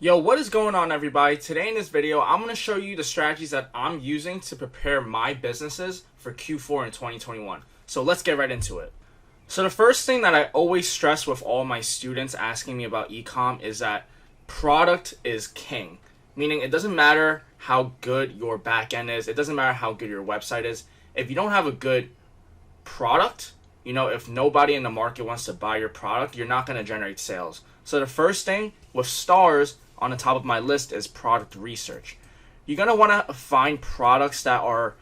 Yo, what is going on, everybody? Today in this video, I'm going to show you the strategies that I'm using to prepare my businesses for Q4 in 2021. So let's get right into it. So the first thing that I always stress with all my students asking me about ecom is that product is king. Meaning it doesn't matter how good your backend is, it doesn't matter how good your website is. If you don't have a good product, if nobody in the market wants to buy your product, you're not going to generate sales. So the first thing with stars on the top of my list is product research. You're going to want to find products that are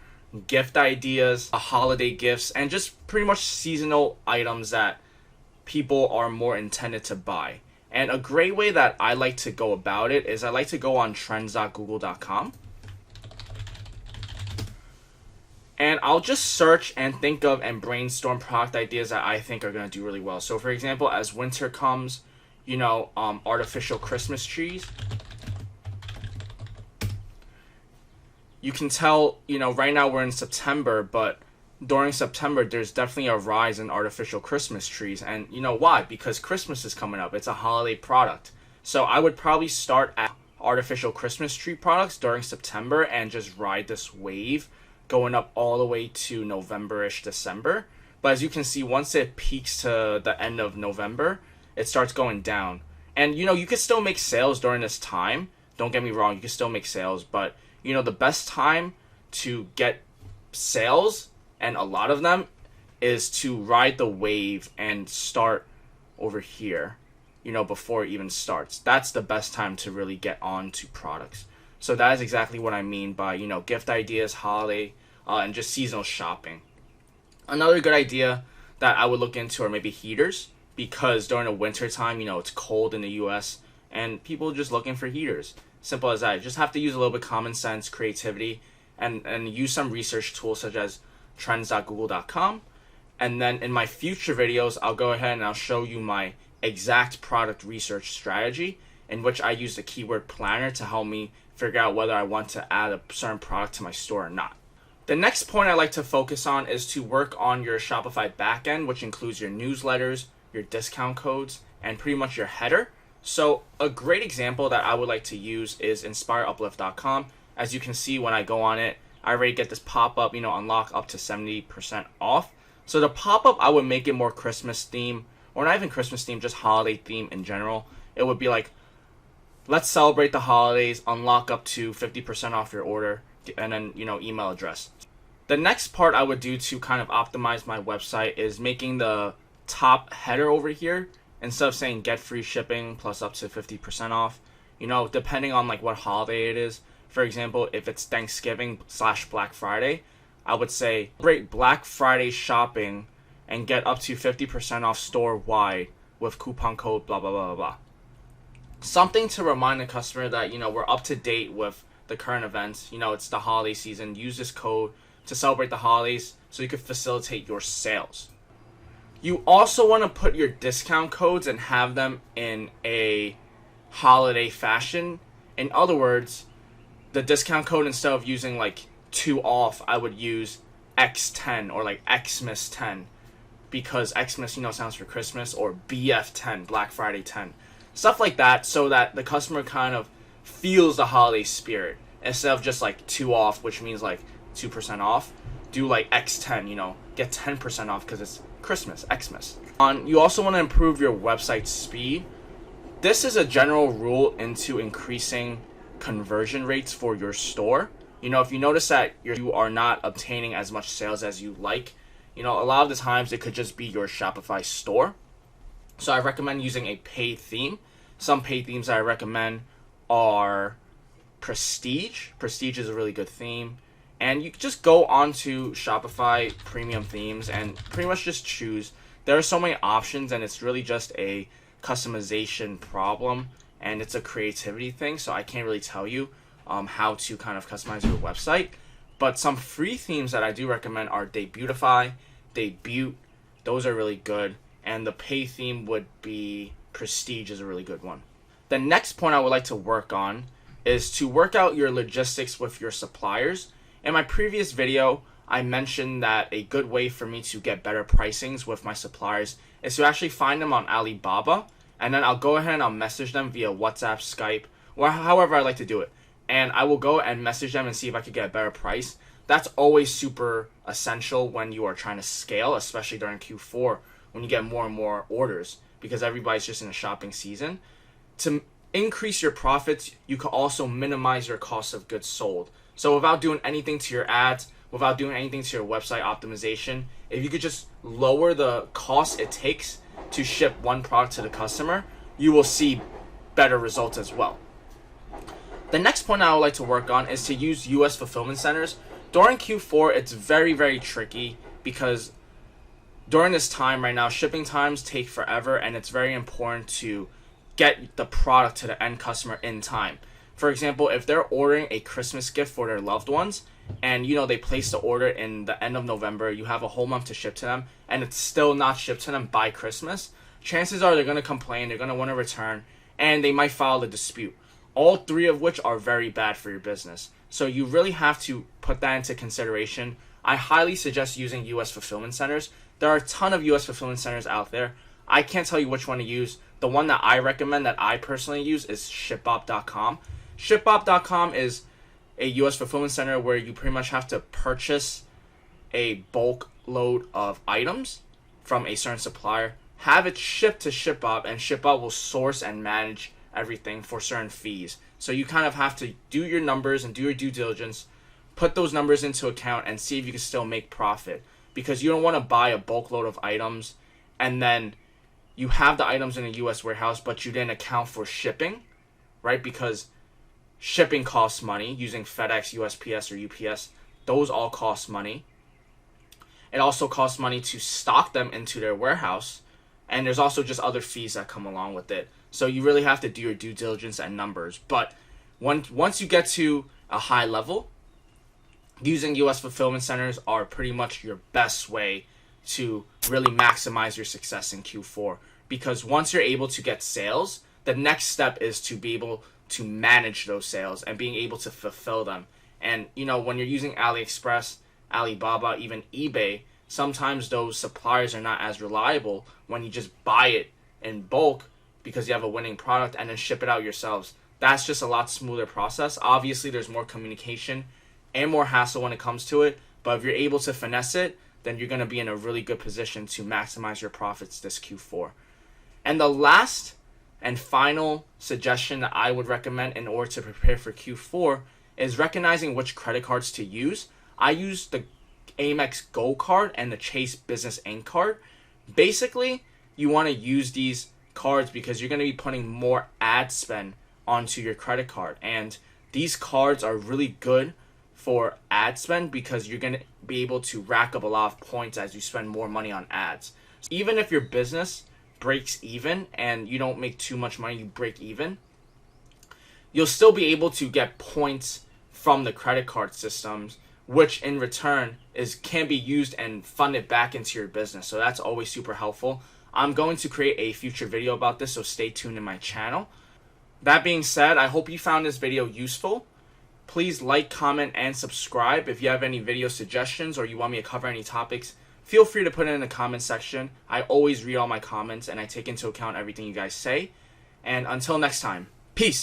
gift ideas, holiday gifts, and just pretty much seasonal items that people are more intended to buy. And a great way that I like to go about it is I like to go on trends.google.com. And I'll just search and think of and brainstorm product ideas that I think are going to do really well. So for example, as winter comes, artificial Christmas trees. You can tell, right now we're in September, but during September, there's definitely a rise in artificial Christmas trees. And you know why? Because Christmas is coming up. It's a holiday product. So I would probably start at artificial Christmas tree products during September and just ride this wave going up all the way to November-ish, December. But as you can see, once it peaks to the end of November, it starts going down. And, you can still make sales during this time. Don't get me wrong, you can still make sales. But, the best time to get sales, and a lot of them, is to ride the wave and start over here, before it even starts. That's the best time to really get on to products. So that is exactly what I mean by, gift ideas, holiday, and just seasonal shopping. Another good idea that I would look into are maybe heaters, because during the winter time, it's cold in the US and people are just looking for heaters. Simple as that. You just have to use a little bit of common sense, creativity, and use some research tools such as trends.google.com. And then in my future videos, I'll go ahead and I'll show you my exact product research strategy, in which I use the keyword planner to help me figure out whether I want to add a certain product to my store or not. The next point I like to focus on is to work on your Shopify backend, which includes your newsletters, your discount codes, and pretty much your header. So a great example that I would like to use is inspireuplift.com. As you can see, when I go on it, I already get this pop-up, unlock up to 70% off. So the pop-up, I would make it more Christmas theme, or not even Christmas theme, just holiday theme in general. It would be like, let's celebrate the holidays, unlock up to 50% off your order, and then, email address. The next part I would do to kind of optimize my website is making the top header over here, instead of saying get free shipping plus up to 50% off, depending on like what holiday it is. For example, if it's Thanksgiving/Black Friday, I would say great Black Friday shopping and get up to 50% off store wide with coupon code blah blah blah blah blah. Something to remind the customer that we're up to date with the current events. It's the holiday season. Use this code to celebrate the holidays so you can facilitate your sales. You also want to put your discount codes and have them in a holiday fashion. In other words, the discount code, instead of using like 2 off, I would use X10 or like Xmas 10, because Xmas, sounds for Christmas, or BF 10, Black Friday 10. Stuff like that, so that the customer kind of feels the holiday spirit. Instead of just like 2 off, which means like 2% off, do like X10, get 10% off because it's Christmas, Xmas. You also want to improve your website speed. This is a general rule into increasing conversion rates for your store. If you notice that you are not obtaining as much sales as you like, a lot of the times it could just be your Shopify store. So I recommend using a paid theme. Some paid themes that I recommend are Prestige. Prestige is a really good theme. And you can just go onto Shopify premium themes and pretty much just choose. There are so many options, and it's really just a customization problem, and it's a creativity thing. So I can't really tell you how to kind of customize your website. But some free themes that I do recommend are Debutify, Debut. Those are really good. And the pay theme would be Prestige is a really good one. The next point I would like to work on is to work out your logistics with your suppliers. In my previous video, I mentioned that a good way for me to get better pricings with my suppliers is to actually find them on Alibaba, and then I'll go ahead and I'll message them via WhatsApp, Skype, or however I like to do it. And I will go and message them and see if I could get a better price. That's always super essential when you are trying to scale, especially during Q4 when you get more and more orders because everybody's just in a shopping season. To increase your profits, you can also minimize your cost of goods sold. So without doing anything to your ads, without doing anything to your website optimization, if you could just lower the cost it takes to ship one product to the customer, you will see better results as well. The next point I would like to work on is to use US fulfillment centers. During Q4, it's very, very tricky because during this time right now, shipping times take forever, and it's very important to get the product to the end customer in time. For example, if they're ordering a Christmas gift for their loved ones and they place the order in the end of November, you have a whole month to ship to them and it's still not shipped to them by Christmas, chances are they're going to complain, they're going to want to return, and they might file a dispute. All three of which are very bad for your business. So you really have to put that into consideration. I highly suggest using US fulfillment centers. There are a ton of US fulfillment centers out there. I can't tell you which one to use. The one that I recommend that I personally use is shipbop.com. Shipbop.com is a US fulfillment center where you pretty much have to purchase a bulk load of items from a certain supplier, have it shipped to ShipBop, and ShipBop will source and manage everything for certain fees. So you kind of have to do your numbers and do your due diligence, put those numbers into account and see if you can still make profit, because you don't want to buy a bulk load of items and then you have the items in a US warehouse but you didn't account for shipping, right? Because shipping costs money using FedEx, USPS, or UPS. Those all cost money. It also costs money to stock them into their warehouse, and there's also just other fees that come along with it. So you really have to do your due diligence and numbers. But once you get to a high level, using US fulfillment centers are pretty much your best way to really maximize your success in Q4. Because once you're able to get sales, the next step is to be able to manage those sales and being able to fulfill them. And when you're using AliExpress, Alibaba, even eBay, sometimes those suppliers are not as reliable when you just buy it in bulk because you have a winning product and then ship it out yourselves. That's just a lot smoother process. Obviously, there's more communication and more hassle when it comes to it, but if you're able to finesse it, then you're going to be in a really good position to maximize your profits this Q4. And the last and final suggestion that I would recommend in order to prepare for Q4 is recognizing which credit cards to use. I use the Amex Go card and the Chase Business Inc. card. Basically, you want to use these cards because you're going to be putting more ad spend onto your credit card. And these cards are really good for ad spend because you're going to be able to rack up a lot of points as you spend more money on ads. Even if your business breaks even and you don't make too much money, you break even, you'll still be able to get points from the credit card systems, which in return can be used and funded back into your business. So that's always super helpful. I'm going to create a future video about this, so stay tuned in my channel. That being said, I hope you found this video useful. Please like, comment, and subscribe. If you have any video suggestions or you want me to cover any topics, feel free to put it in the comment section. I always read all my comments and I take into account everything you guys say. And until next time, peace.